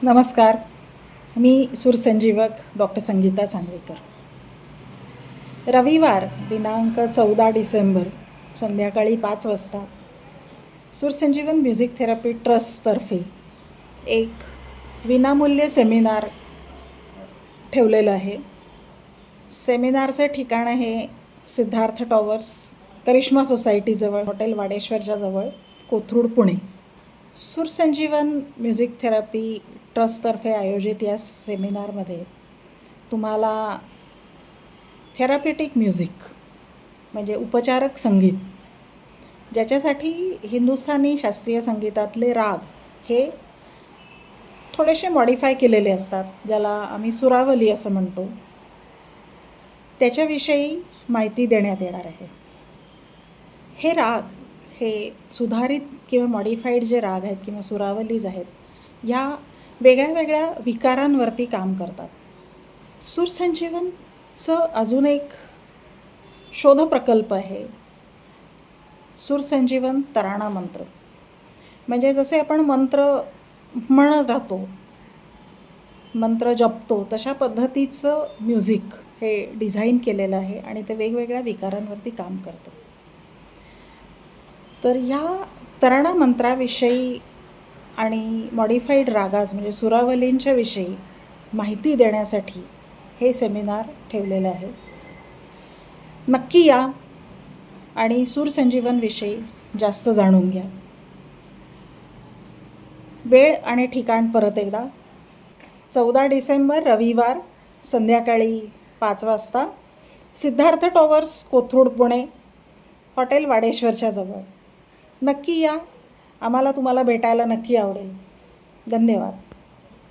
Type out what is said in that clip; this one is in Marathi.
नमस्कार. मी सूरसंजीवक डॉक्टर संगीता सांगवीकर. रविवार दिनांक 14 डिसेंबर संध्याकाळी 5 वाजता सूरसंजीवन म्युझिक थेरपी ट्रस्टतर्फे एक विनामूल्य सेमिनार ठेवलेलं आहे. सेमिनारचे ठिकाण आहे सिद्धार्थ टॉवर्स, करिश्मा सोसायटीजवळ, हॉटेल वाडेश्वरच्या जवळ, कोथरूड, पुणे. सूरसंजीवन म्युझिक थेरपी ट्रस्टतर्फे आयोजित या सेमिनारमध्ये तुम्हाला थेरापेटिक म्युझिक म्हणजे उपचारक संगीत, ज्याच्यासाठी हिंदुस्थानी शास्त्रीय संगीतातले राग हे थोडेसे मॉडिफाय केलेले असतात, ज्याला आम्ही सुरावली असं म्हणतो, त्याच्याविषयी माहिती देण्यात येणार आहे. हे राग हे सुधारित किंवा मॉडिफाईड जे राग आहेत किंवा सुरावलीज आहेत, ह्या वेगळ्या वेगळ्या विकारांवरती काम करतात. सूरसंजीवनचं अजून एक शोधप्रकल्प आहे सूरसंजीवन तराणा मंत्र. म्हणजे जसे आपण मंत्र म्हणत राहतो, मंत्र जपतो, तशा पद्धतीचं म्युझिक हे डिझाईन केलेलं आहे आणि ते वेगवेगळ्या विकारांवरती काम करतं. तर ह्या तराणा मंत्राविषयी आणि मॉडिफाईड रागाज म्हणजे सुरावलींच्या विषयी माहिती देण्यासाठी हे सेमिनार ठेवलेलं आहे. नक्की या आणि सूरसंजीवनविषयी जास्त जाणून घ्या. वेळ आणि ठिकाण परत एकदा, 14 डिसेंबर रविवार संध्याकाळी 5 वाजता, सिद्धार्थ टॉवर्स, कोथरूड, पुणे, हॉटेल वाडेश्वरच्या जवळ. नक्की या, आम्हाला तुम्हाला भेटायला नक्की आवडेल. धन्यवाद.